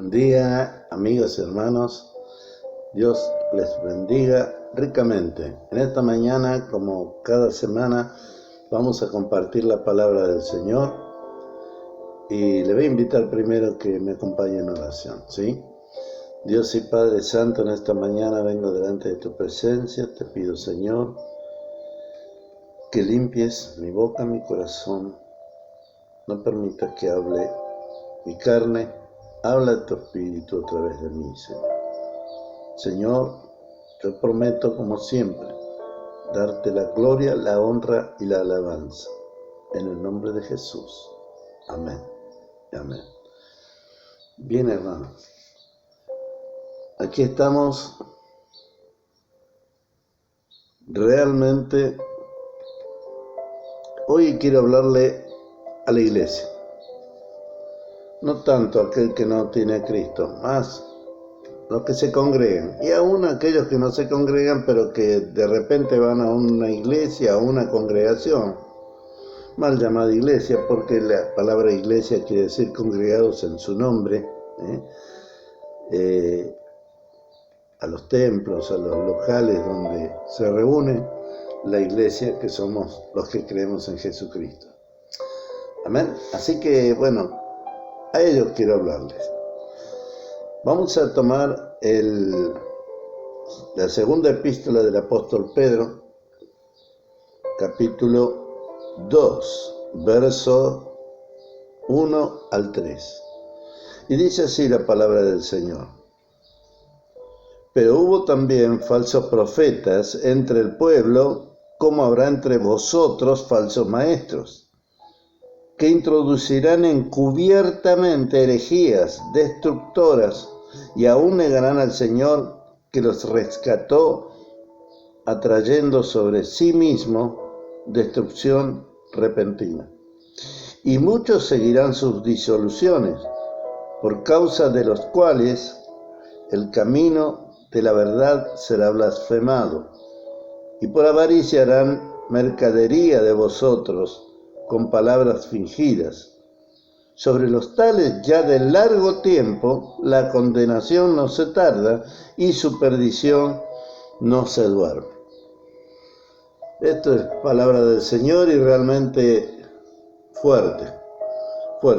Buen día, amigos y hermanos. Dios les bendiga ricamente. En esta mañana, como cada semana, vamos a compartir la palabra del Señor y le voy a invitar primero que me acompañe en oración, ¿sí? Dios y Padre Santo, en esta mañana vengo delante de tu presencia. Te pido, Señor, que limpies mi boca, mi corazón. No permitas que hable mi carne. Habla tu Espíritu a través de mí, Señor. Señor, yo prometo, como siempre, darte la gloria, la honra y la alabanza. En el nombre de Jesús. Amén. Amén. Bien, hermanos. Aquí estamos realmente. Hoy quiero hablarle a la iglesia. No tanto a aquel que no tiene a Cristo, más los que se congregan. Y aún aquellos que no se congregan, pero que de repente van a una iglesia, a una congregación, mal llamada iglesia, porque la palabra iglesia quiere decir congregados en su nombre, a los templos, a los locales donde se reúne la iglesia, que somos los que creemos en Jesucristo. Amén. Así que, bueno, a ellos quiero hablarles. Vamos a tomar la segunda epístola del apóstol Pedro, capítulo 2, verso 1 al 3. Y dice así la palabra del Señor. Pero hubo también falsos profetas entre el pueblo, como habrá entre vosotros falsos maestros, que introducirán encubiertamente herejías destructoras y aún negarán al Señor que los rescató, atrayendo sobre sí mismo destrucción repentina. Y muchos seguirán sus disoluciones, por causa de los cuales el camino de la verdad será blasfemado, y por avaricia harán mercadería de vosotros con palabras fingidas. Sobre los tales ya de largo tiempo la condenación no se tarda y su perdición no se duerme. Esto es palabra del Señor y realmente fuerte.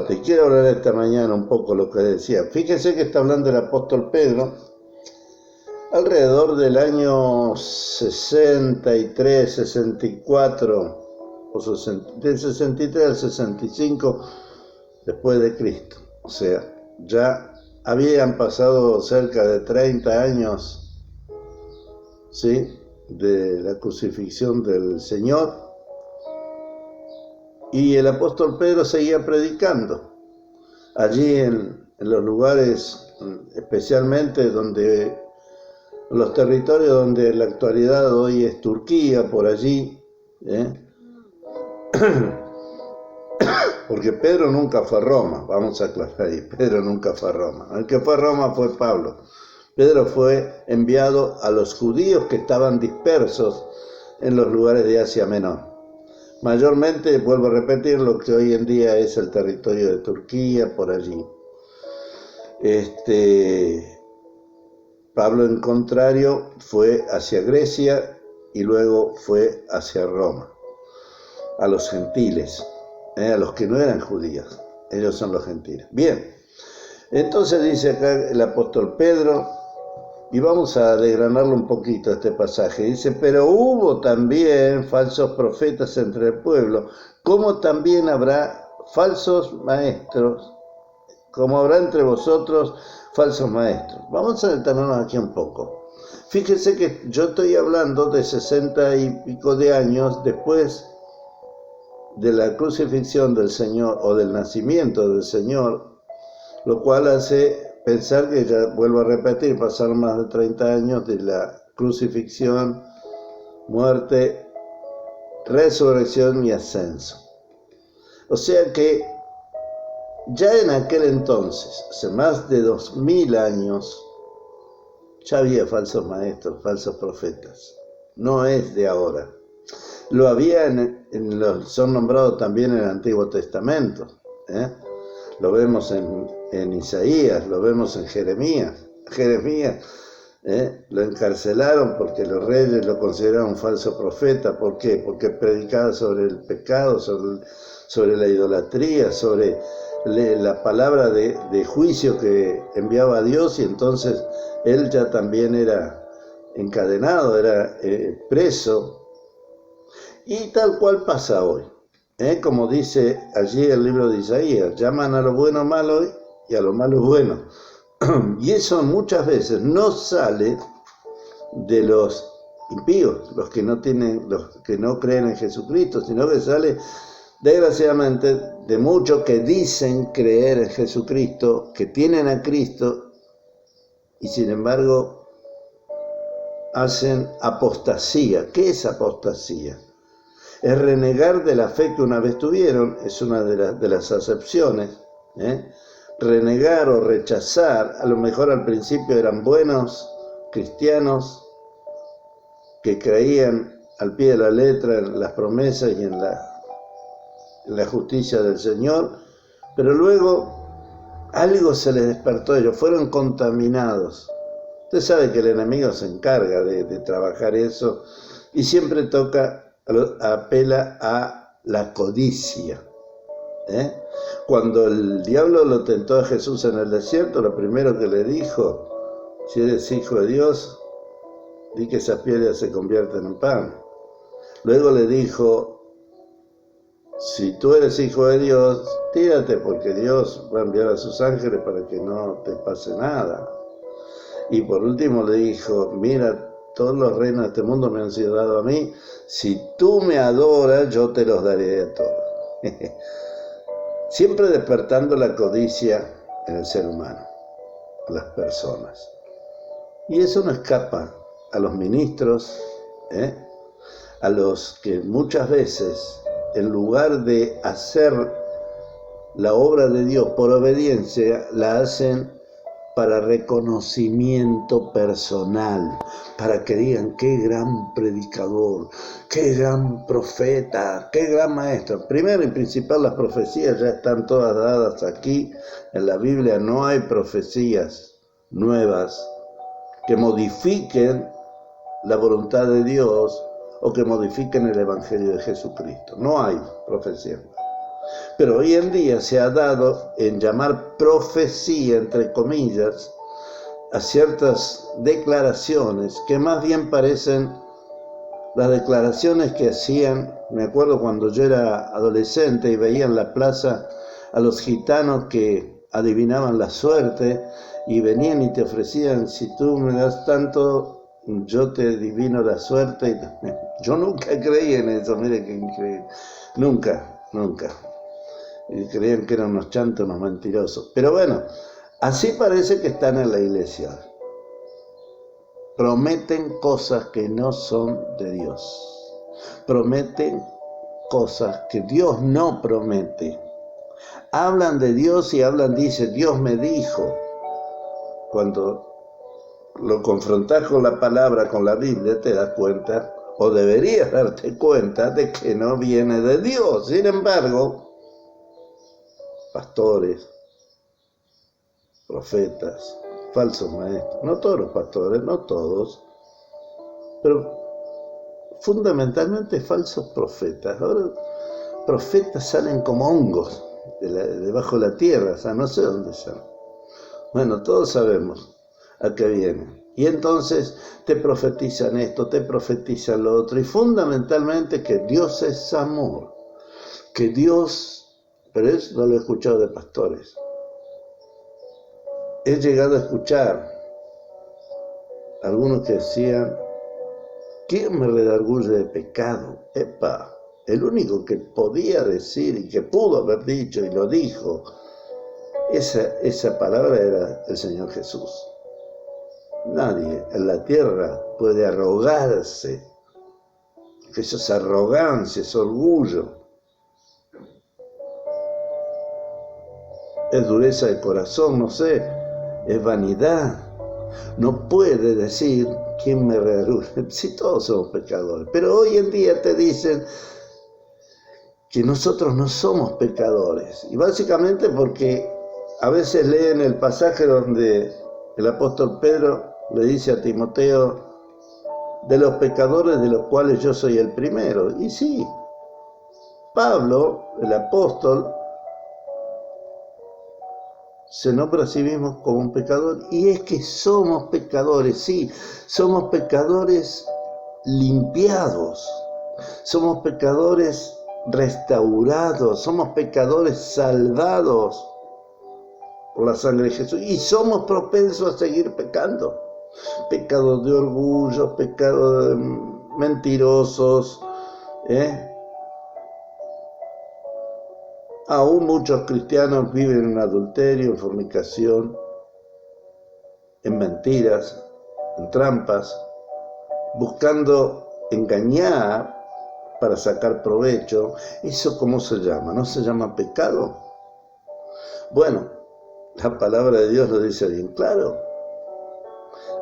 Y quiero hablar esta mañana un poco lo que decía. Fíjense que está hablando el apóstol Pedro alrededor del año 63, 64, del 63 al 65 después de Cristo. O sea, ya habían pasado cerca de 30 años, ¿sí?, de la crucifixión del Señor, y el apóstol Pedro seguía predicando allí en los lugares, especialmente donde los territorios donde en la actualidad hoy es Turquía, por allí, porque Pedro nunca fue a Roma, vamos a aclarar ahí, Pedro nunca fue a Roma. El que fue a Roma fue Pablo. Pedro fue enviado a los judíos que estaban dispersos en los lugares de Asia Menor. Mayormente, vuelvo a repetir, lo que hoy en día es el territorio de Turquía, por allí. Pablo, en contrario, fue hacia Grecia y luego fue hacia Roma, a los gentiles. A los que no eran judíos, ellos son los gentiles. Bien, entonces dice acá el apóstol Pedro, y vamos a desgranarlo un poquito este pasaje. Dice, pero hubo también falsos profetas entre el pueblo, como también habrá falsos maestros, como habrá entre vosotros falsos maestros. Vamos a detenernos aquí un poco. Fíjense que yo estoy hablando de 60 y pico de años después de la crucifixión del Señor o del nacimiento del Señor, lo cual hace pensar que, ya vuelvo a repetir, pasaron más de 30 años de la crucifixión, muerte, resurrección y ascenso. O sea que ya en aquel entonces, hace más de 2000 años, ya había falsos maestros, falsos profetas. No es de ahora. Lo había son nombrados también en el Antiguo Testamento. Lo vemos en en Isaías, lo vemos en Jeremías. Lo encarcelaron porque los reyes lo consideraron un falso profeta. ¿Por qué? Porque predicaba sobre el pecado, sobre la idolatría, sobre la palabra de juicio que enviaba a Dios, y entonces él ya también era encadenado, era preso. Y tal cual pasa hoy. Como dice allí el libro de Isaías, llaman a lo bueno malo y a lo malo bueno. Y eso muchas veces no sale de los impíos, los que no creen en Jesucristo, sino que sale, desgraciadamente, de muchos que dicen creer en Jesucristo, que tienen a Cristo, y sin embargo hacen apostasía. ¿Qué es apostasía? Es renegar de la fe que una vez tuvieron, es una de las acepciones. Renegar o rechazar, a lo mejor al principio eran buenos cristianos que creían al pie de la letra en las promesas y en la justicia del Señor, pero luego algo se les despertó a ellos, fueron contaminados. Usted sabe que el enemigo se encarga de trabajar eso y siempre apela a la codicia. Cuando el diablo lo tentó a Jesús en el desierto, lo primero que le dijo: si eres hijo de Dios, di que esas piedras se convierten en pan. Luego le dijo: si tú eres hijo de Dios, tírate, porque Dios va a enviar a sus ángeles para que no te pase nada. Y por último le dijo: mira, todos los reinos de este mundo me han sido dados a mí, si tú me adoras, yo te los daré a todos. Siempre despertando la codicia en el ser humano, a las personas. Y eso no escapa a los ministros, a los que muchas veces, en lugar de hacer la obra de Dios por obediencia, la hacen para reconocimiento personal, para que digan: qué gran predicador, qué gran profeta, qué gran maestro. Primero y principal, las profecías ya están todas dadas aquí en la Biblia. No hay profecías nuevas que modifiquen la voluntad de Dios o que modifiquen el Evangelio de Jesucristo. No hay profecía. Pero hoy en día se ha dado en llamar profecía, entre comillas, a ciertas declaraciones que más bien parecen las declaraciones que hacían. Me acuerdo cuando yo era adolescente y veía en la plaza a los gitanos que adivinaban la suerte y venían y te ofrecían: si tú me das tanto, yo te adivino la suerte. Yo nunca creí en eso, mire qué increíble. Nunca. Y creían que eran unos chantos, unos mentirosos. Pero bueno, así parece que están en la iglesia. Prometen cosas que no son de Dios. Prometen cosas que Dios no promete. Hablan de Dios y dice: Dios me dijo. Cuando lo confrontas con la palabra, con la Biblia, te das cuenta, o deberías darte cuenta, de que no viene de Dios. Sin embargo, pastores, profetas, falsos maestros, no todos los pastores, no todos, pero fundamentalmente falsos profetas. Ahora, profetas salen como hongos debajo de la tierra, o sea, no sé dónde salen. Bueno, todos sabemos a qué vienen. Y entonces te profetizan esto, te profetizan lo otro, y fundamentalmente que Dios es amor, que Dios... Pero eso no lo he escuchado de pastores. He llegado a escuchar algunos que decían: ¿quién me redarguye de pecado? Epa, el único que podía decir y que pudo haber dicho y lo dijo, esa palabra era el Señor Jesús. Nadie en la tierra puede arrogarse, que eso es arrogancia, es orgullo. Es dureza de corazón, no sé, es vanidad. No puede decir: ¿quién me redarguye? Si todos somos pecadores. Pero hoy en día te dicen que nosotros no somos pecadores. Y básicamente porque a veces leen el pasaje donde el apóstol Pedro le dice a Timoteo, de los pecadores de los cuales yo soy el primero. Y sí, Pablo, el apóstol, se nombra a sí mismo como un pecador. Y es que somos pecadores, sí, somos pecadores limpiados, somos pecadores restaurados, somos pecadores salvados por la sangre de Jesús, y somos propensos a seguir pecando. Pecados de orgullo, pecados de mentirosos, Aún muchos cristianos viven en adulterio, en fornicación, en mentiras, en trampas, buscando engañar para sacar provecho. ¿Eso cómo se llama? ¿No se llama pecado? Bueno, la palabra de Dios lo dice bien claro.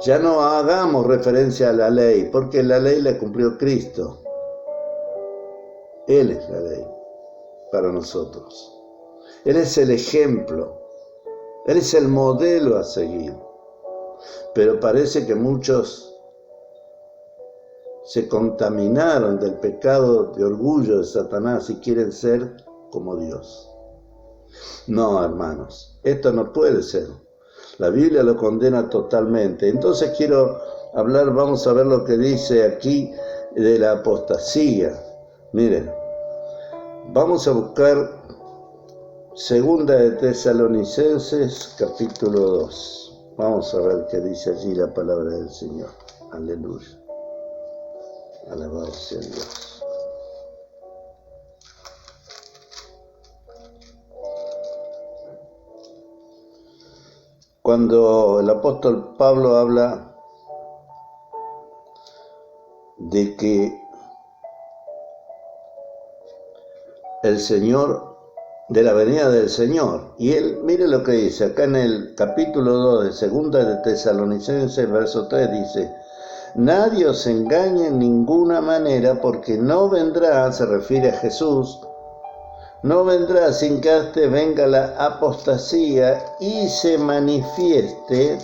Ya no hagamos referencia a la ley, porque la ley la cumplió Cristo. Él es la ley para nosotros. Él es el ejemplo. Él es el modelo a seguir. Pero parece que muchos se contaminaron del pecado de orgullo de Satanás y quieren ser como Dios. No, hermanos, esto no puede ser. La Biblia lo condena totalmente. Entonces vamos a ver lo que dice aquí de la apostasía. Miren, vamos a buscar Segunda de Tesalonicenses, capítulo 2. Vamos a ver qué dice allí la palabra del Señor. Aleluya. Alabado sea Dios. Cuando el apóstol Pablo habla de que el Señor, de la venida del Señor, y él, mire lo que dice acá en el capítulo 2 de Segunda de Tesalonicenses, verso 3, dice: nadie os engañe en ninguna manera, porque no vendrá, se refiere a Jesús, no vendrá sin que antes venga la apostasía y se manifieste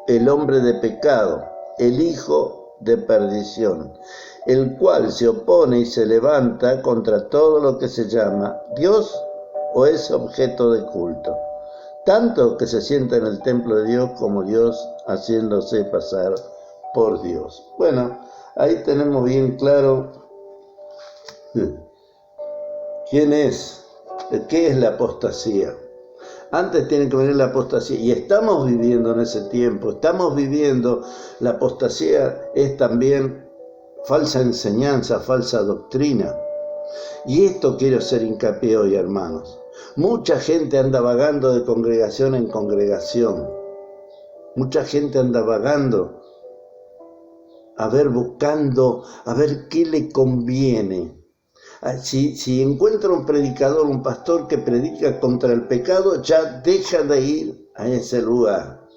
el hombre de pecado, el hijo de perdición, el cual se opone y se levanta contra todo lo que se llama Dios o es objeto de culto, tanto que se sienta en el templo de Dios como Dios, haciéndose pasar por Dios. Bueno, ahí tenemos bien claro quién es, qué es la apostasía. Antes tiene que venir la apostasía, y estamos viviendo en ese tiempo, la apostasía es también falsa enseñanza, falsa doctrina. Y esto quiero hacer hincapié hoy, hermanos. Mucha gente anda vagando de congregación en congregación. Mucha gente anda vagando, buscando, a ver qué le conviene. Si encuentra un predicador, un pastor que predica contra el pecado, ya deja de ir a ese lugar.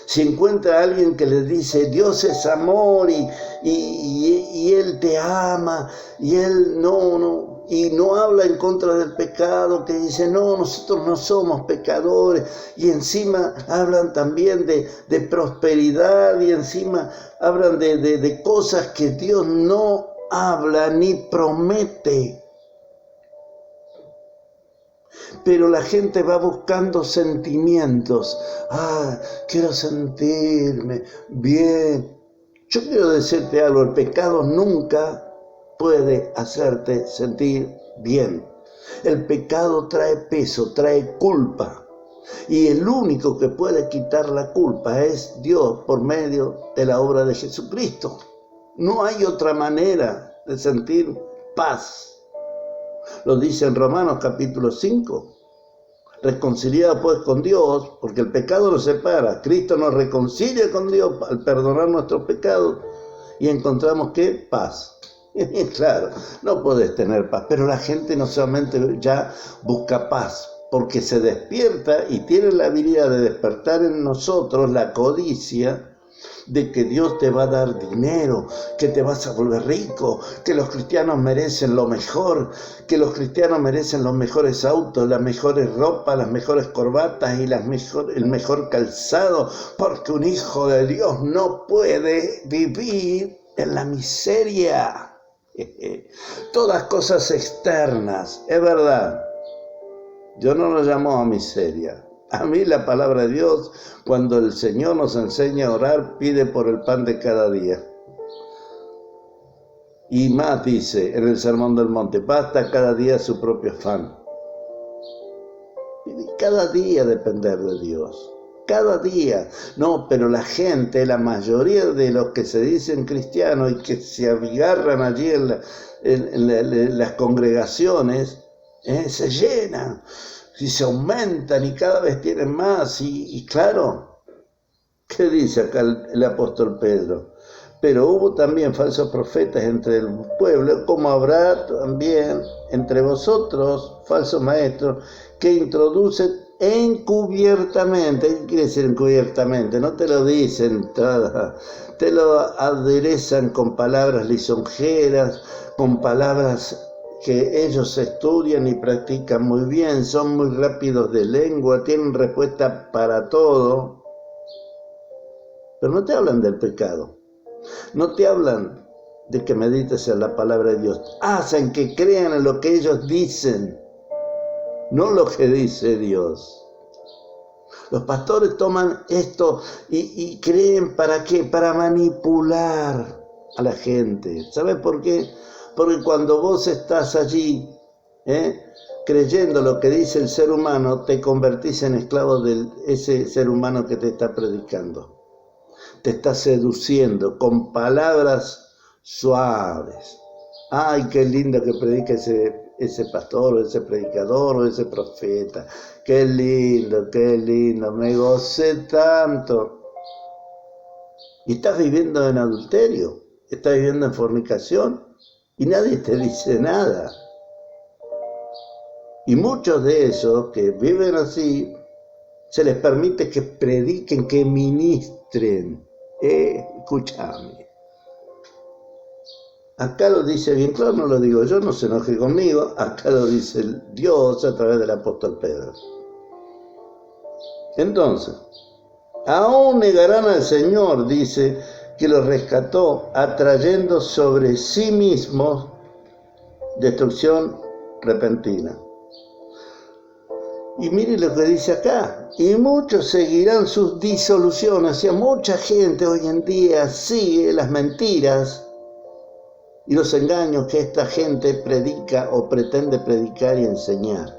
Si encuentra a alguien que le dice Dios es amor y Él te ama y Él no habla en contra del pecado, que dice no, nosotros no somos pecadores, y encima hablan también de prosperidad, y encima hablan de cosas que Dios no habla ni promete. Pero la gente va buscando sentimientos. Quiero sentirme bien. Yo quiero decirte algo, el pecado nunca puede hacerte sentir bien. El pecado trae peso, trae culpa. Y el único que puede quitar la culpa es Dios por medio de la obra de Jesucristo. No hay otra manera de sentir paz. Lo dice en Romanos capítulo 5. Reconciliado pues con Dios, porque el pecado nos separa. Cristo nos reconcilia con Dios al perdonar nuestros pecados y encontramos ¿qué? Paz. Claro, no podés tener paz, pero la gente no solamente ya busca paz, porque se despierta y tiene la habilidad de despertar en nosotros la codicia, de que Dios te va a dar dinero, que te vas a volver rico, que los cristianos merecen lo mejor, que los cristianos merecen los mejores autos, las mejores ropas, las mejores corbatas y el mejor calzado, porque un hijo de Dios no puede vivir en la miseria. Todas cosas externas, es verdad. Yo no lo llamo a miseria. A mí la palabra de Dios, cuando el Señor nos enseña a orar, pide por el pan de cada día. Y más dice en el Sermón del Monte, basta cada día su propio afán. Y cada día depender de Dios. Cada día. No, pero la gente, la mayoría de los que se dicen cristianos y que se abigarran allí en las congregaciones, se llenan. Y se aumentan y cada vez tienen más. Y claro, ¿qué dice acá el apóstol Pedro? Pero hubo también falsos profetas entre el pueblo, como habrá también entre vosotros falsos maestros que introducen encubiertamente. ¿Qué quiere decir encubiertamente? No te lo dicen, te lo aderezan con palabras lisonjeras, con palabras que ellos estudian y practican muy bien, son muy rápidos de lengua, tienen respuesta para todo, pero no te hablan del pecado, no te hablan de que medites en la palabra de Dios, hacen que crean en lo que ellos dicen, no lo que dice Dios. Los pastores toman esto y creen ¿para qué? Para manipular a la gente. ¿Sabes por qué? Porque cuando vos estás allí, creyendo lo que dice el ser humano, te convertís en esclavo de ese ser humano que te está predicando. Te está seduciendo con palabras suaves. Ay, qué lindo que predica ese pastor, o ese predicador, o ese profeta. Qué lindo, me gocé tanto. Y estás viviendo en adulterio, estás viviendo en fornicación. Y nadie te dice nada. Y muchos de esos que viven así, se les permite que prediquen, que ministren. Escúchame. Acá lo dice bien claro, no lo digo yo, no se enoje conmigo. Acá lo dice Dios a través del apóstol Pedro. Entonces, aún negarán al Señor, dice, que los rescató, atrayendo sobre sí mismos destrucción repentina. Y mire lo que dice acá, y muchos seguirán sus disoluciones. O sea, mucha gente hoy en día sigue las mentiras y los engaños que esta gente predica o pretende predicar y enseñar.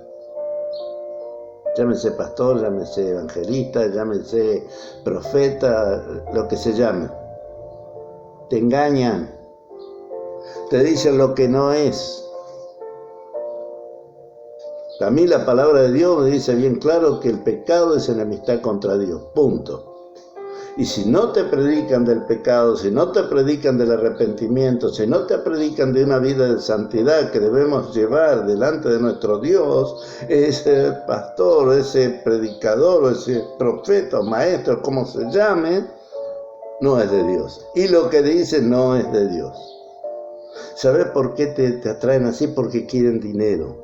Llámese pastor, llámese evangelista, llámese profeta, lo que se llame. Te engañan, te dicen lo que no es. A mí la palabra de Dios me dice bien claro que el pecado es enemistad contra Dios, punto. Y si no te predican del pecado, si no te predican del arrepentimiento, si no te predican de una vida de santidad que debemos llevar delante de nuestro Dios, ese pastor, ese predicador, ese profeta o maestro, como se llame, no es de Dios. Y lo que dice no es de Dios. ¿Sabes por qué te atraen así? Porque quieren dinero.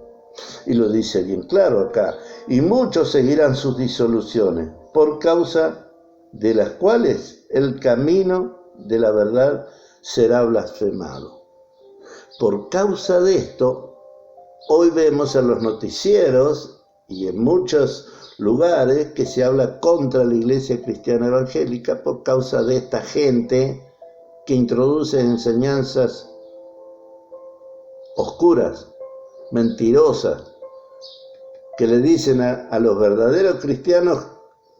Y lo dice bien claro acá. Y muchos seguirán sus disoluciones, por causa de las cuales el camino de la verdad será blasfemado. Por causa de esto, hoy vemos en los noticieros y en muchos lugares que se habla contra la iglesia cristiana evangélica por causa de esta gente que introduce enseñanzas oscuras, mentirosas, que le dicen a los verdaderos cristianos,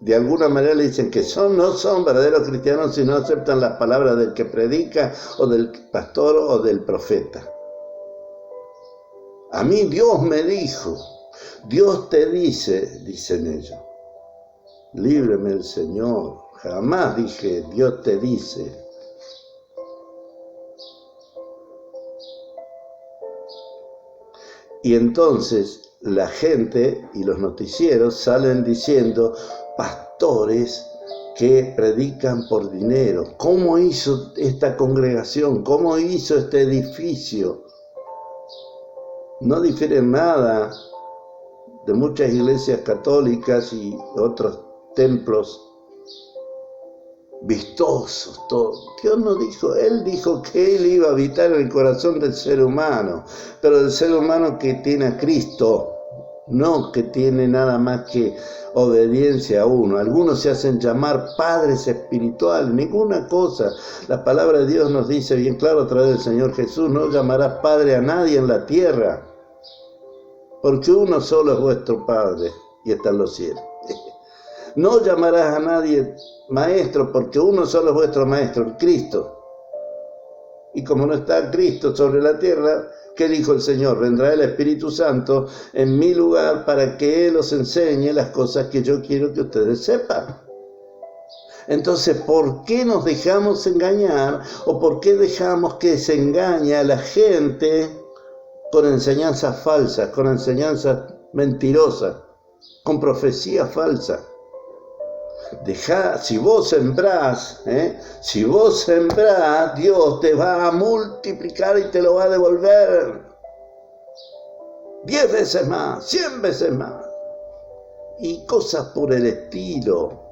de alguna manera le dicen que no son verdaderos cristianos si no aceptan las palabras del que predica o del pastor o del profeta. A mí Dios me dijo, Dios te dice, dicen ellos. Líbreme el Señor, jamás dije Dios te dice. Y entonces la gente y los noticieros salen diciendo pastores que predican por dinero. ¿Cómo hizo esta congregación? ¿Cómo hizo este edificio? No difiere nada de muchas iglesias católicas y otros templos vistosos, todo. Dios no dijo, Él dijo que Él iba a habitar en el corazón del ser humano, pero del ser humano que tiene a Cristo, no que tiene nada más que obediencia a uno. Algunos se hacen llamar padres espirituales, ninguna cosa. La palabra de Dios nos dice bien claro a través del Señor Jesús: no llamarás padre a nadie en la tierra, porque uno solo es vuestro Padre y está en los cielos. No llamarás a nadie maestro, porque uno solo es vuestro maestro, el Cristo. Y como no está Cristo sobre la tierra, ¿qué dijo el Señor? Vendrá el Espíritu Santo en mi lugar para que Él os enseñe las cosas que yo quiero que ustedes sepan. Entonces, ¿por qué nos dejamos engañar o por qué dejamos que se engañe a la gente con enseñanzas falsas, con enseñanzas mentirosas, con profecías falsas? Si vos sembrás, Dios te va a multiplicar y te lo va a devolver 10 veces más, 100 veces más, y cosas por el estilo.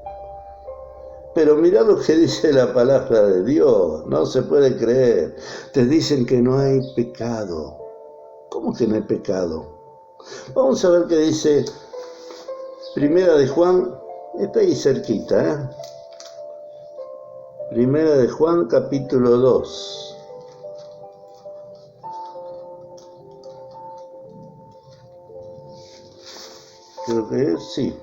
Pero mirá lo que dice la palabra de Dios, no se puede creer. Te dicen que no hay pecado. ¿Cómo que no hay pecado? Vamos a ver qué dice Primera de Juan. Está ahí cerquita, Primera de Juan, capítulo 2. Creo que es, sí.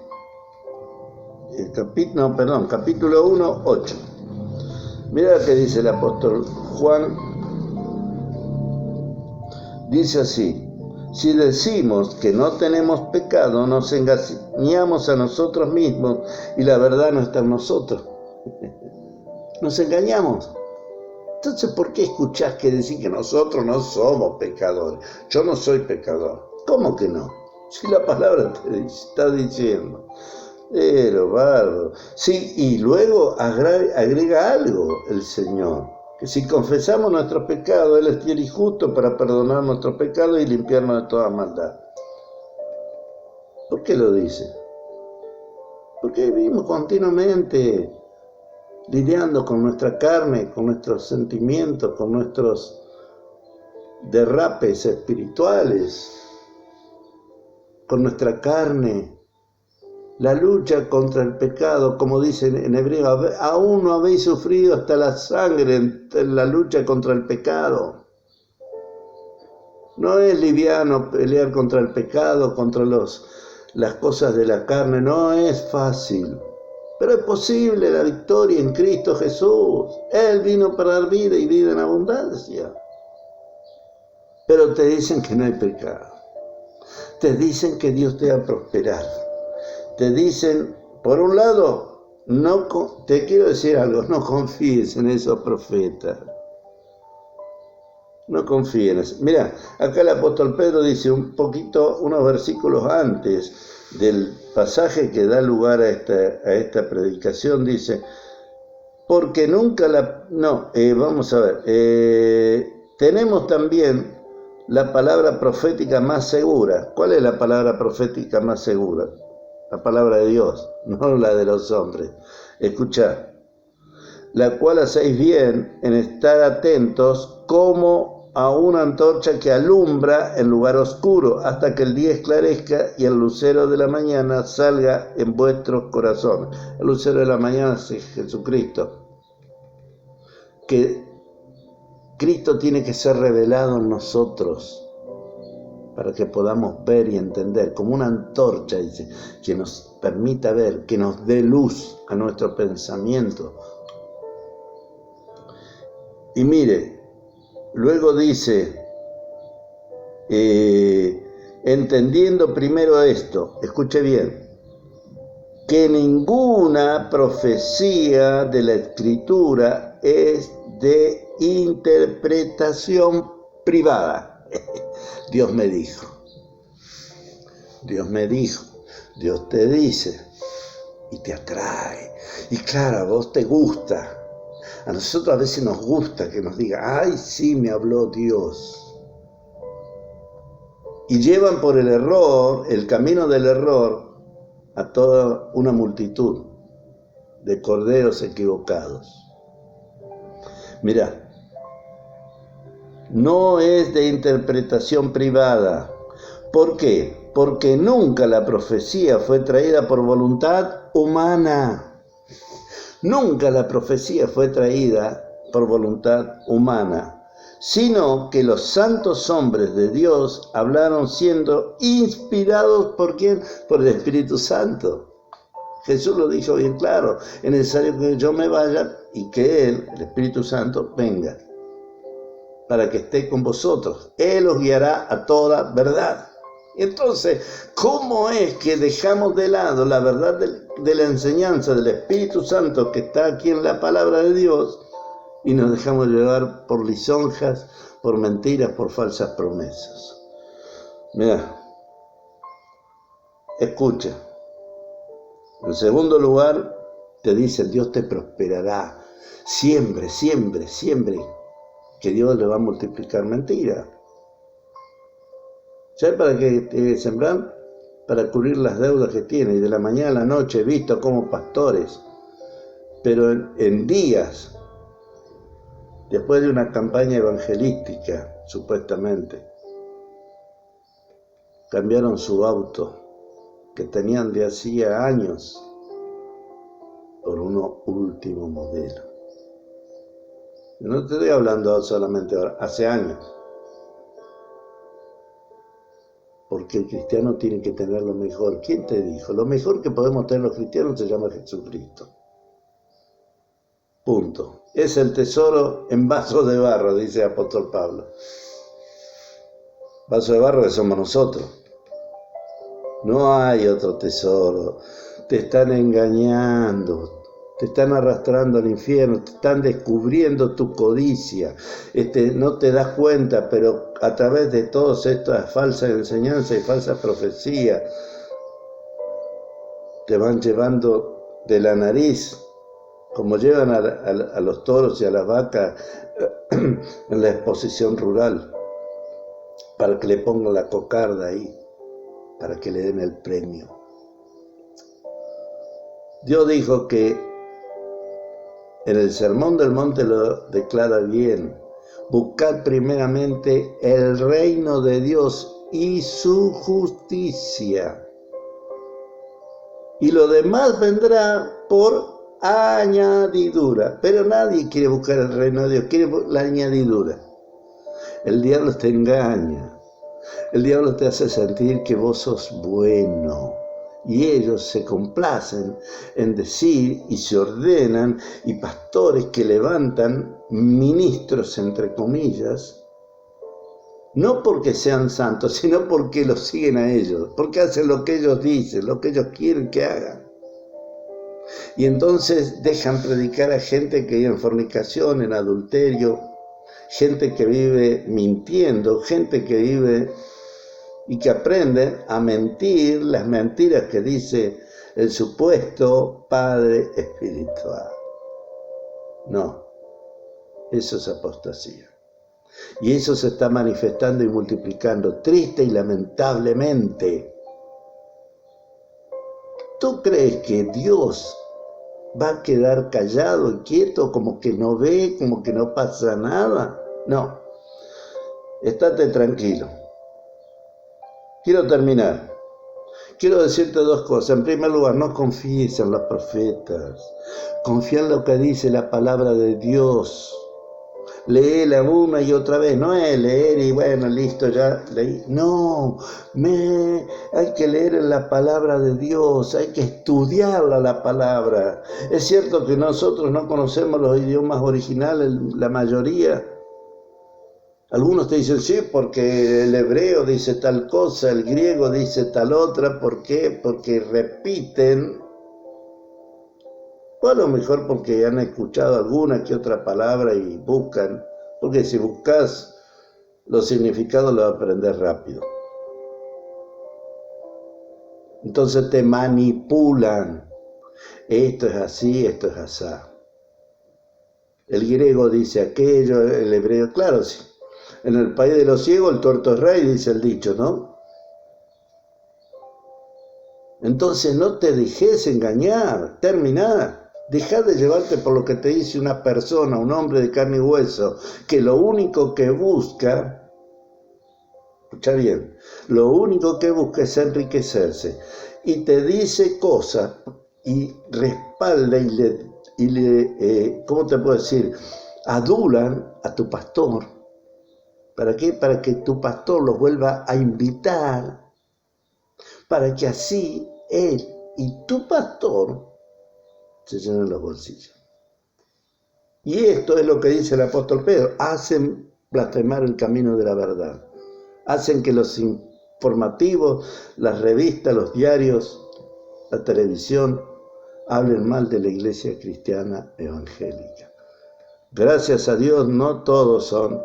Capítulo 1, 8. Mira lo que dice el apóstol Juan. Dice así: si decimos que no tenemos pecado, nos engañamos a nosotros mismos y la verdad no está en nosotros. Nos engañamos. Entonces, ¿por qué escuchás que decir que nosotros no somos pecadores? Yo no soy pecador. ¿Cómo que no? Si la palabra te está diciendo. Pero bárbaro. Sí, y luego agrega algo el Señor: que si confesamos nuestros pecados, Él es fiel y justo para perdonar nuestros pecados y limpiarnos de toda maldad. ¿Por qué lo dice? Porque vivimos continuamente lidiando con nuestra carne, con nuestros sentimientos, con nuestros derrapes espirituales, con nuestra carne. La lucha contra el pecado, como dice en hebreo, aún no habéis sufrido hasta la sangre en la lucha contra el pecado. No es liviano pelear contra el pecado, contra las cosas de la carne, no es fácil. Pero es posible la victoria en Cristo Jesús. Él vino para dar vida y vida en abundancia. Pero te dicen que no hay pecado. Te dicen que Dios te va a prosperar. Te dicen, por un lado, te quiero decir algo, no confíes en esos profetas. No confíes en eso. Mira, acá el apóstol Pedro dice unos versículos antes del pasaje que da lugar a esta predicación, dice, porque nunca vamos a ver, tenemos también la palabra profética más segura. ¿Cuál es la palabra profética más segura? La palabra de Dios, no la de los hombres. Escuchad, la cual hacéis bien en estar atentos como a una antorcha que alumbra en lugar oscuro, hasta que el día esclarezca y el lucero de la mañana salga en vuestros corazones. El lucero de la mañana es Jesucristo. Que Cristo tiene que ser revelado en nosotros, para que podamos ver y entender, como una antorcha, dice, que nos permita ver, que nos dé luz a nuestro pensamiento. Y mire, luego dice, entendiendo primero esto, escuche bien, que ninguna profecía de la Escritura es de interpretación privada. Dios me dijo, Dios te dice, y te atrae. Y claro, a vos te gusta. A nosotros a veces nos gusta que nos diga, ay, sí, me habló Dios. Y llevan por el error, el camino del error, a toda una multitud de corderos equivocados. Mirá, no es de interpretación privada. ¿Por qué? Porque nunca la profecía fue traída por voluntad humana. Nunca la profecía fue traída por voluntad humana, sino que los santos hombres de Dios hablaron siendo inspirados ¿por quién? Por el Espíritu Santo. Jesús lo dijo bien claro, es necesario que yo me vaya y que Él, el Espíritu Santo, venga para que esté con vosotros. Él os guiará a toda verdad. Entonces, ¿cómo es que dejamos de lado la verdad de la enseñanza del Espíritu Santo que está aquí en la palabra de Dios y nos dejamos llevar por lisonjas, por mentiras, por falsas promesas? Mira, escucha. En segundo lugar, te dice, Dios te prosperará. Siempre, siempre, siempre que Dios le va a multiplicar mentiras. ¿Sabes para qué tiene que sembrar? Para cubrir las deudas que tiene. Y de la mañana a la noche he visto como pastores, pero en días, después de una campaña evangelística, supuestamente, cambiaron su auto, que tenían de hacía años, por uno último modelo. No te estoy hablando solamente ahora, hace años. Porque el cristiano tiene que tener lo mejor. ¿Quién te dijo? Lo mejor que podemos tener los cristianos se llama Jesucristo. Punto. Es el tesoro en vaso de barro, dice el apóstol Pablo. Vaso de barro que somos nosotros. No hay otro tesoro. Te están engañando. Te están arrastrando al infierno, te están descubriendo tu codicia, no te das cuenta, pero a través de todas estas falsas enseñanzas y falsas profecías, te van llevando de la nariz, como llevan a los toros y a las vacas en la exposición rural, para que le pongan la cocarda ahí, para que le den el premio. Dios dijo que en el Sermón del Monte lo declara bien. Buscad primeramente el reino de Dios y su justicia. Y lo demás vendrá por añadidura. Pero nadie quiere buscar el reino de Dios, quiere la añadidura. El diablo te engaña. El diablo te hace sentir que vos sos bueno. Y ellos se complacen en decir y se ordenan, y pastores que levantan ministros, entre comillas, no porque sean santos, sino porque los siguen a ellos, porque hacen lo que ellos dicen, lo que ellos quieren que hagan. Y entonces dejan predicar a gente que vive en fornicación, en adulterio, gente que vive mintiendo, gente que vive y que aprenden a mentir las mentiras que dice el supuesto padre espiritual. No, eso es apostasía. Y eso se está manifestando y multiplicando, triste y lamentablemente. ¿Tú crees que Dios va a quedar callado y quieto, como que no ve, como que no pasa nada? No, estate tranquilo. Quiero terminar. Quiero decirte dos cosas. En primer lugar, no confíes en los profetas. Confía en lo que dice la palabra de Dios. Léela una y otra vez. No es leer y bueno, listo, ya leí. No, hay que leer en la palabra de Dios. Hay que estudiarla la palabra. Es cierto que nosotros no conocemos los idiomas originales, la mayoría. Algunos te dicen, sí, porque el hebreo dice tal cosa, el griego dice tal otra. ¿Por qué? Porque repiten. O a lo mejor porque han escuchado alguna que otra palabra y buscan. Porque si buscas los significados lo aprendes rápido. Entonces te manipulan. esto es así, esto es asá. El griego dice aquello, el hebreo, claro, sí. En el país de los ciegos el tuerto es rey, dice el dicho, ¿no? Entonces no te dejes engañar, terminá. Deja de llevarte por lo que te dice una persona, un hombre de carne y hueso, que lo único que busca, escucha bien, lo único que busca es enriquecerse. Y te dice cosas y respalda ¿cómo te puedo decir? Adulan a tu pastor. ¿Para qué? Para que tu pastor los vuelva a invitar, para que así él y tu pastor se llenen los bolsillos. Y esto es lo que dice el apóstol Pedro: hacen blasfemar el camino de la verdad, hacen que los informativos, las revistas, los diarios, la televisión, hablen mal de la iglesia cristiana evangélica. Gracias a Dios no todos son,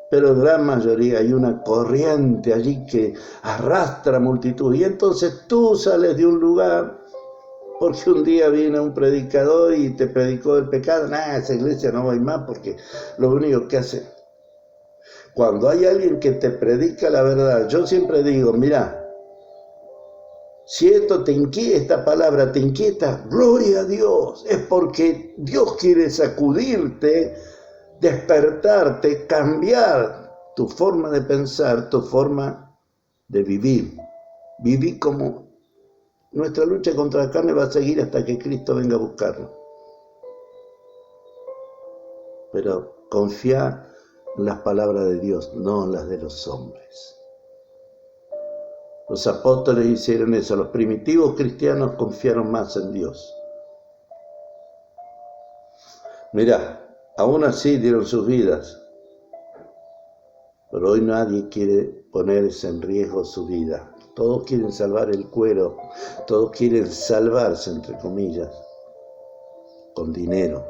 pero gran mayoría. Hay una corriente allí que arrastra multitud, y entonces tú sales de un lugar porque un día viene un predicador y te predicó el pecado. Esa iglesia no voy más, porque lo único que hace, cuando hay alguien que te predica la verdad, yo siempre digo, mira, si esto te inquieta, esta palabra te inquieta, gloria a Dios, es porque Dios quiere sacudirte, despertarte, cambiar tu forma de pensar, tu forma de vivir. Vivir como nuestra lucha contra la carne va a seguir hasta que Cristo venga a buscarnos. Pero confía en las palabras de Dios, no en las de los hombres. Los apóstoles hicieron eso, los primitivos cristianos confiaron más en Dios. Mirá, aún así dieron sus vidas, pero hoy nadie quiere ponerse en riesgo su vida. Todos quieren salvar el cuero, todos quieren salvarse, entre comillas, con dinero.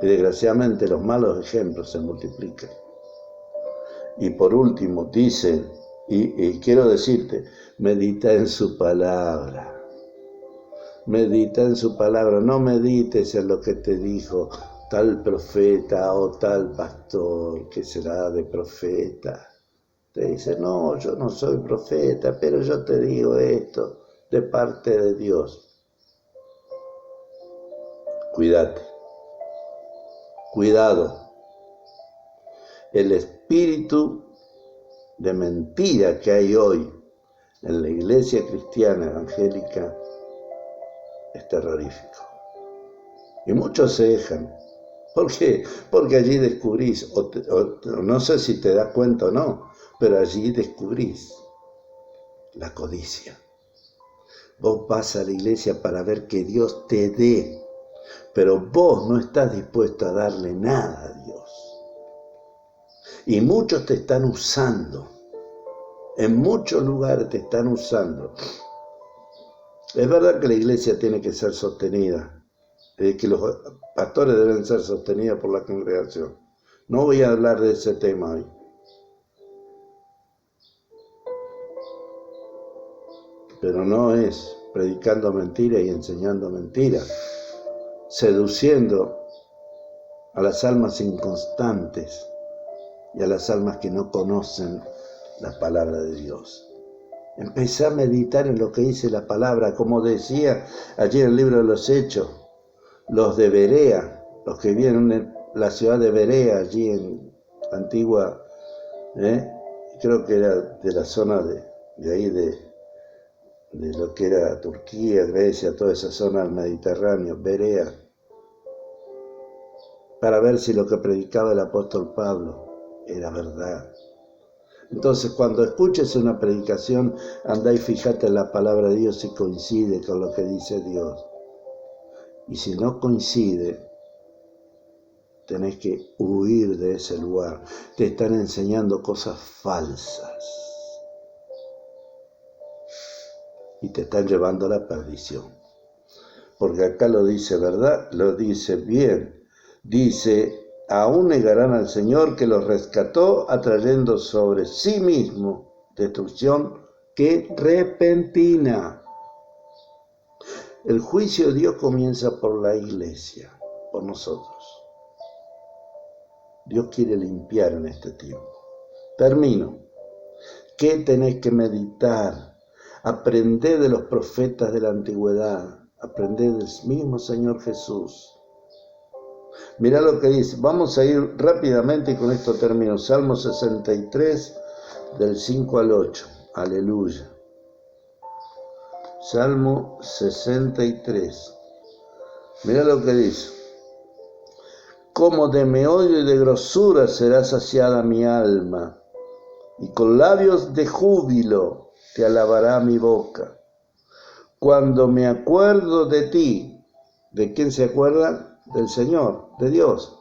Y desgraciadamente los malos ejemplos se multiplican. Y por último, dice, y quiero decirte, medita en su palabra. Medita en su palabra, no medites en lo que te dijo tal profeta o tal pastor que será de profeta. Te dice, no, yo no soy profeta, pero yo te digo esto de parte de Dios. Cuídate, cuidado. El espíritu de mentira que hay hoy en la iglesia cristiana evangélica es terrorífico. Y muchos se dejan. ¿Por qué? Porque allí descubrís, no sé si te das cuenta o no, pero allí descubrís la codicia. Vos vas a la iglesia para ver que Dios te dé, pero vos no estás dispuesto a darle nada a Dios. Y muchos te están usando. En muchos lugares te están usando. Es verdad que la iglesia tiene que ser sostenida, que los pastores deben ser sostenidos por la congregación. No voy a hablar de ese tema hoy. Pero no es predicando mentiras y enseñando mentiras, seduciendo a las almas inconstantes y a las almas que no conocen la palabra de Dios. Empecé a meditar en lo que dice la palabra, como decía allí en el libro de los Hechos, los de Berea, los que viven en la ciudad de Berea, allí en Antigua, creo que era de la zona de ahí, de lo que era Turquía, Grecia, toda esa zona del Mediterráneo, Berea, para ver si lo que predicaba el apóstol Pablo era verdad. Entonces, cuando escuches una predicación, andá y fíjate en la palabra de Dios si coincide con lo que dice Dios. Y si no coincide, tenés que huir de ese lugar. Te están enseñando cosas falsas y te están llevando a la perdición. Porque acá lo dice, ¿verdad? Lo dice bien. Dice, aún negarán al Señor que los rescató, atrayendo sobre sí mismo destrucción que repentina. El juicio de Dios comienza por la iglesia, por nosotros. Dios quiere limpiar en este tiempo. Termino. ¿Qué tenés que meditar? Aprender de los profetas de la antigüedad. Aprender del mismo Señor Jesús. Mirá lo que dice. Vamos a ir rápidamente y con esto termino. Salmo 63, del 5 al 8. Aleluya. Salmo 63. Mirá lo que dice. Como de meollo y de grosura será saciada mi alma, y con labios de júbilo te alabará mi boca. Cuando me acuerdo de ti, ¿de quién se acuerda? Del Señor, de Dios.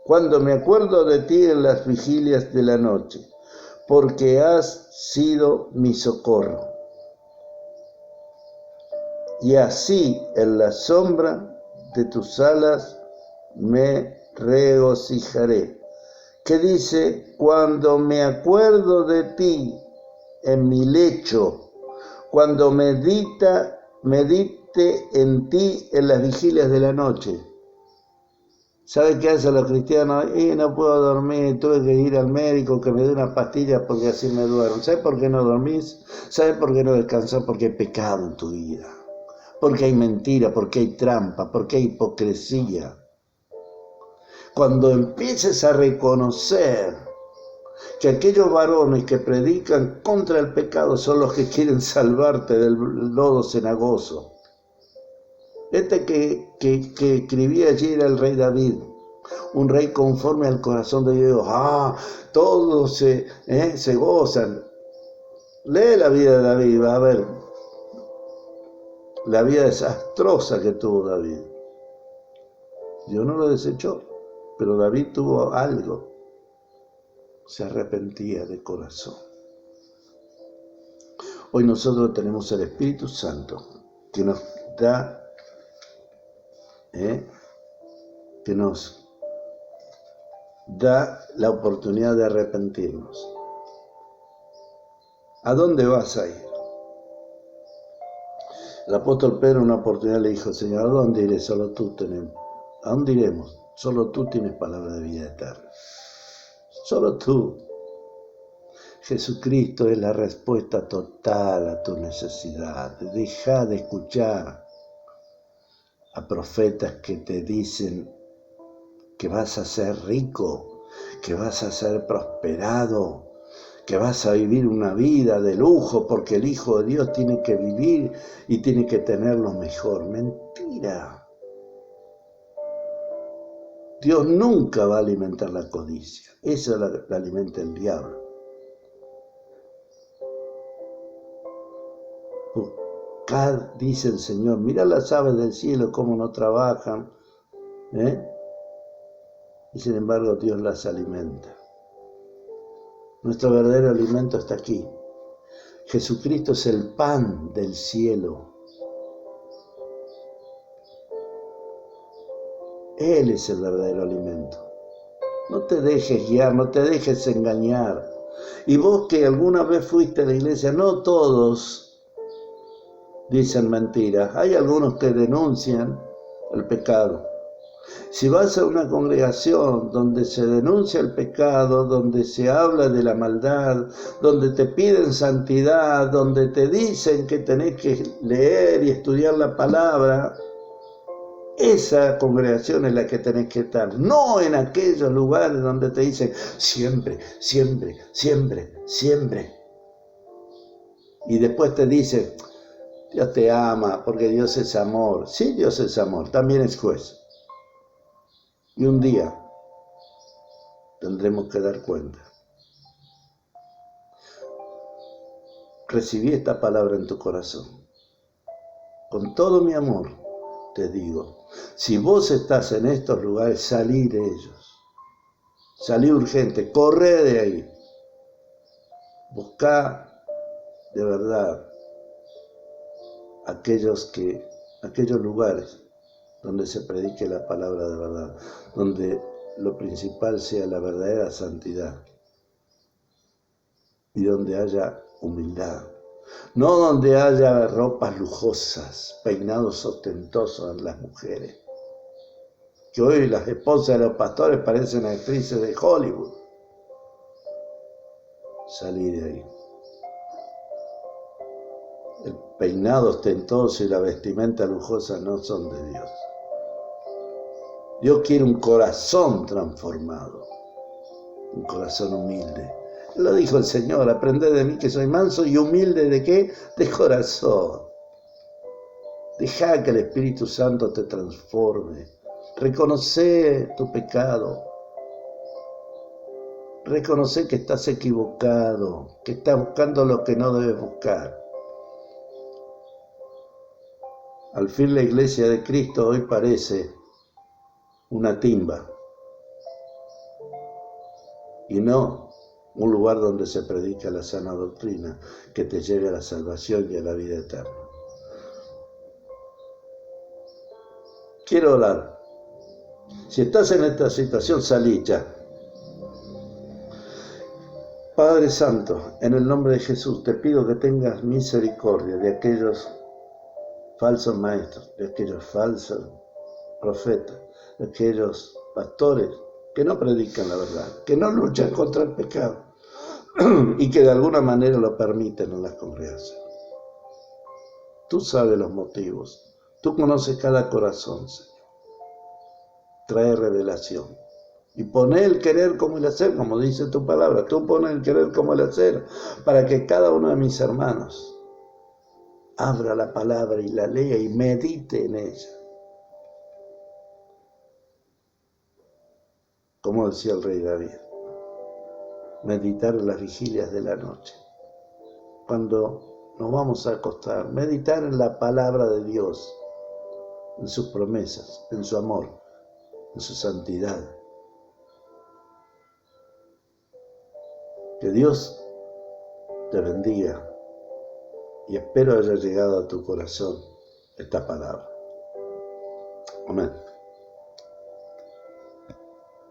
Cuando me acuerdo de ti en las vigilias de la noche, porque has sido mi socorro. Y así en la sombra de tus alas me regocijaré. ¿Qué dice? Cuando me acuerdo de ti en mi lecho, cuando medite en ti en las vigilias de la noche. ¿Sabe qué hacen los cristianos? No puedo dormir, tuve que ir al médico que me dé una pastilla porque así me duermo. ¿Sabe por qué no dormís? ¿Sabe por qué no descansás? Porque hay pecado en tu vida. Porque hay mentira, porque hay trampa, porque hay hipocresía. Cuando empieces a reconocer que aquellos varones que predican contra el pecado son los que quieren salvarte del lodo cenagoso. Este que escribía allí era el rey David, un rey conforme al corazón de Dios. Todos se gozan. Lee la vida de David, va a ver la vida desastrosa que tuvo David. Dios no lo desechó, pero David tuvo algo. Se arrepentía de corazón. Hoy nosotros tenemos el Espíritu Santo que nos da, la oportunidad de arrepentirnos. ¿A dónde vas a ir? El apóstol Pedro en una oportunidad le dijo, Señor, ¿a dónde iré? Solo tú tenemos. ¿A dónde iremos? Solo tú tienes palabra de vida eterna. Solo tú. Jesucristo es la respuesta total a tu necesidad. Deja de escuchar a profetas que te dicen que vas a ser rico, que vas a ser prosperado, que vas a vivir una vida de lujo porque el Hijo de Dios tiene que vivir y tiene que tener lo mejor. Mentira. Dios nunca va a alimentar la codicia. Esa la alimenta el diablo. Buscad, dice el Señor, mirá las aves del cielo cómo no trabajan, y sin embargo Dios las alimenta. Nuestro verdadero alimento está aquí. Jesucristo es el pan del cielo. Él es el verdadero alimento. No te dejes guiar, no te dejes engañar. Y vos que alguna vez fuiste a la iglesia, no todos dicen mentiras. Hay algunos que denuncian el pecado. Si vas a una congregación donde se denuncia el pecado, donde se habla de la maldad, donde te piden santidad, donde te dicen que tenés que leer y estudiar la palabra, esa congregación es la que tenés que estar, no en aquellos lugares donde te dicen siempre, siempre, siempre, siempre. Y después te dicen, Dios te ama porque Dios es amor. Sí, Dios es amor, también es juez. Y un día tendremos que dar cuenta. Recibí esta palabra en tu corazón. Con todo mi amor te digo, si vos estás en estos lugares, salí de ellos. Salí urgente, corre de ahí. Buscá de verdad aquellos lugares donde se predique la palabra de verdad, donde lo principal sea la verdadera santidad y donde haya humildad, no donde haya ropas lujosas, peinados ostentosos en las mujeres, que hoy las esposas de los pastores parecen actrices de Hollywood. Salí de ahí. El peinado ostentoso y la vestimenta lujosa no son de Dios. Dios quiere un corazón transformado, un corazón humilde. Lo dijo el Señor: aprended de mí que soy manso y humilde. ¿De qué? De corazón. Deja que el Espíritu Santo te transforme. Reconoce tu pecado. Reconoce que estás equivocado, que estás buscando lo que no debes buscar. Al fin la iglesia de Cristo hoy parece una timba y no un lugar donde se predica la sana doctrina que te lleve a la salvación y a la vida eterna. Quiero orar. Si estás en esta situación, salí ya. Padre Santo, en el nombre de Jesús, te pido que tengas misericordia de aquellos falsos maestros, de aquellos falsos profetas, de aquellos pastores que no predican la verdad, que no luchan contra el pecado y que de alguna manera lo permiten en las congregaciones. Tú sabes los motivos, tú conoces cada corazón, Señor. Trae revelación y poné el querer como el hacer, como dice tu palabra. Tú pones el querer como el hacer para que cada uno de mis hermanos abra la palabra y la lea y medite en ella. Como decía el rey David, meditar en las vigilias de la noche. Cuando nos vamos a acostar, meditar en la palabra de Dios, en sus promesas, en su amor, en su santidad. Que Dios te bendiga y espero haya llegado a tu corazón esta palabra. Amén.